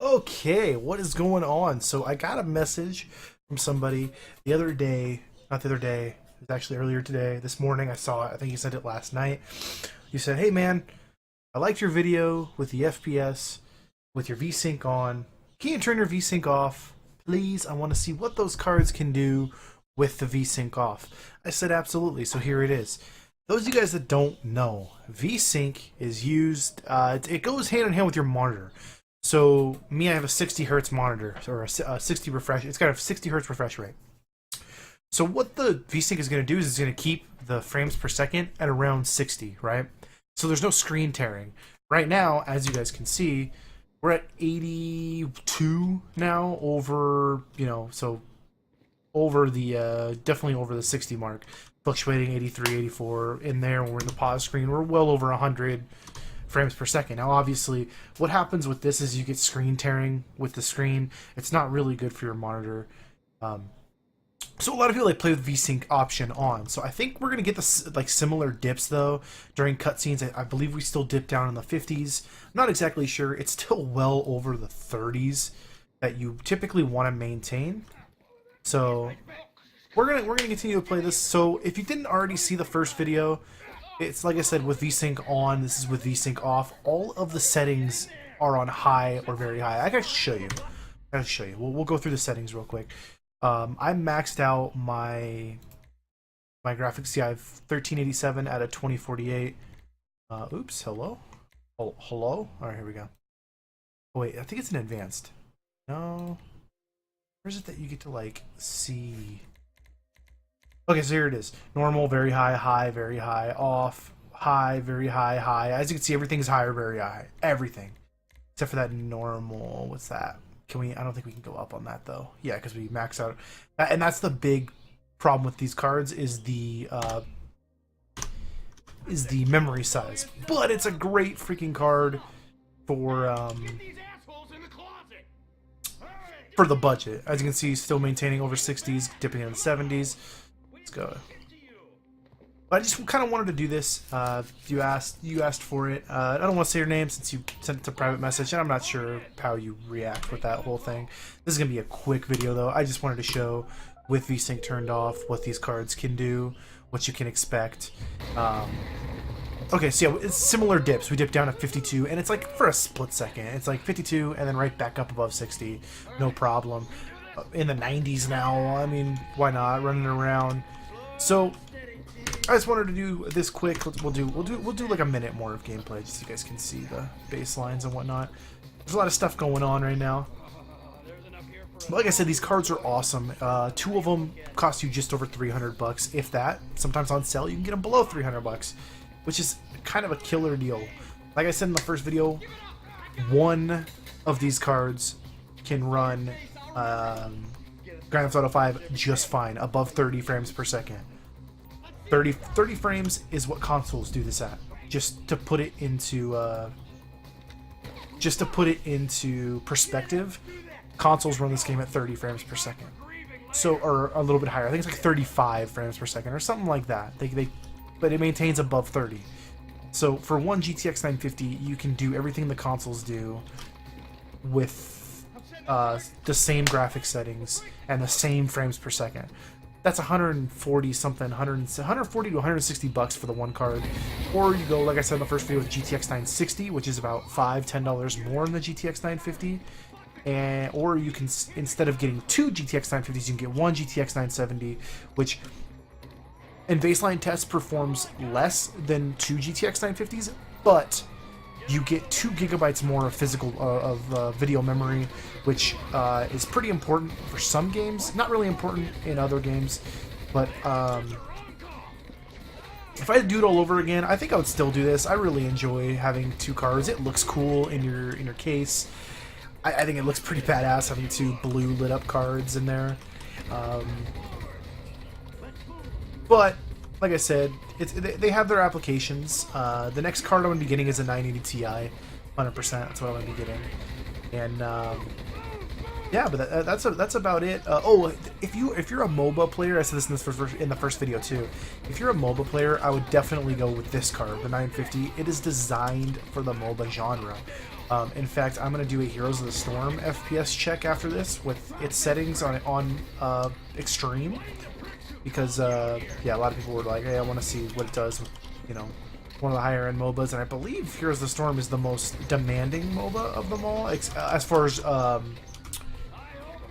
Okay, what is going on? So I got a message from somebody the other day, not the other day, it was actually earlier today, this morning I saw it, I think you sent it last night. You said, hey man, I liked your video with the FPS, with your VSync on. Can you turn your VSync off? Please, I want to see what those cards can do with the VSync off. I said absolutely, so here it is. Those of you guys that don't know, VSync is used, it goes hand in hand with your monitor. So me, I have a 60 hertz monitor or a 60 refresh. It's got a 60 hertz refresh rate. So what the VSync is going to do is it's going to keep the frames per second at around 60, right? So there's no screen tearing. Right now, as you guys can see, we're at 82 now over, so over the, definitely over the 60 mark. Fluctuating 83, 84 in there when we're in the pause screen. We're well over 100 frames per second. Now, obviously, what happens with this is you get screen tearing with the screen. It's not really good for your monitor. So a lot of people play with VSync option on. So I think we're gonna get the similar dips though during cutscenes. I believe we still dip down in the 50s. I'm not exactly sure. It's still well over the 30s that you typically want to maintain. So we're gonna continue to play this. So if you didn't already see the first video, it's like I said, with VSync on, this is with VSync off. All of the settings are on high or very high. I gotta show you. We'll go through the settings real quick. I maxed out my graphics Ti 1387 at a 2048. Oops, hello? Oh, hello? Alright, here we go. Oh wait, I think it's an advanced. No. Where's it that you get to see? Okay, so here it is. Normal, very high, high, very high, off, high, very high, high. As you can see, everything's high or very high. Everything. Except for that normal, what's that? Can we, I don't think we can go up on that though. Yeah, because we max out. And that's the big problem with these cards is the memory size. But it's a great freaking card for the budget. As you can see, still maintaining over 60s, dipping in the 70s. Let's go. But I just kind of wanted to do this. You asked for it. I don't want to say your name since you sent it to private message, and I'm not sure how you react with that whole thing. This is gonna be a quick video though. I just wanted to show with VSync turned off what these cards can do, what you can expect. Okay, so yeah, it's similar dips. We dip down to 52, and it's like for a split second. It's like 52, and then right back up above 60, no problem. In the 90s now. I mean, why not? Running around. So I just wanted to do this quick. We'll do like a minute more of gameplay, just so you guys can see the baselines and whatnot. There's a lot of stuff going on right now. But like I said, these cards are awesome. Two of them cost you just over 300 bucks, if that. Sometimes on sale you can get them below 300 bucks, which is kind of a killer deal. Like I said in the first video, one of these cards can run Grand Theft Auto 5 just fine, above 30 frames per second. 30 frames is what consoles do this at. Just to put it into perspective, consoles run this game at 30 frames per second. So, or a little bit higher. I think it's like 35 frames per second or something like that. But it maintains above 30. So for one GTX 950, you can do everything the consoles do with the same graphic settings and the same frames per second. That's 140 something, 140 to 160 bucks for the one card. Or you go, like I said in the first video, with GTX 960, which is about $5-10 more than the GTX 950. Or you can, instead of getting two GTX 950s, you can get one GTX 970, which in baseline tests performs less than two GTX 950s, but you get 2 gigabytes more of physical video memory, which is pretty important for some games. Not really important in other games, but if I had to do it all over again, I think I would still do this. I really enjoy having 2 cards. It looks cool in your case. I think it looks pretty badass having 2 blue lit up cards in there. But like I said, they have their applications. The next card I'm going to be getting is a 980 Ti, 100%. That's what I'm going to be getting. And yeah, but that's about it. Oh, if you're a MOBA player, I said this in the first video too. If you're a MOBA player, I would definitely go with this card, the 950. It is designed for the MOBA genre. In fact, I'm gonna do a Heroes of the Storm FPS check after this with its settings on extreme, because yeah, a lot of people were like, hey, I want to see what it does with, you know, one of the higher end MOBAs, and I believe Heroes of the Storm is the most demanding MOBA of them all, as far as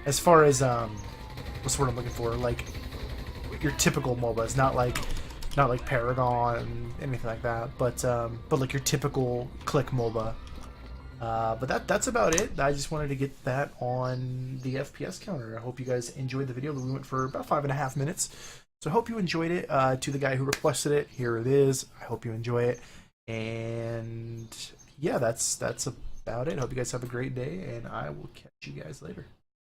what's the word I'm looking for, like your typical MOBAs, not like Paragon and anything like that, but like your typical click MOBA. But that's about it. I just wanted to get that on the FPS counter. I hope you guys enjoyed the video. We went for about 5.5 minutes. So I hope you enjoyed it. To the guy who requested it, here it is. I hope you enjoy it. And yeah, that's about it. I hope you guys have a great day, and I will catch you guys later.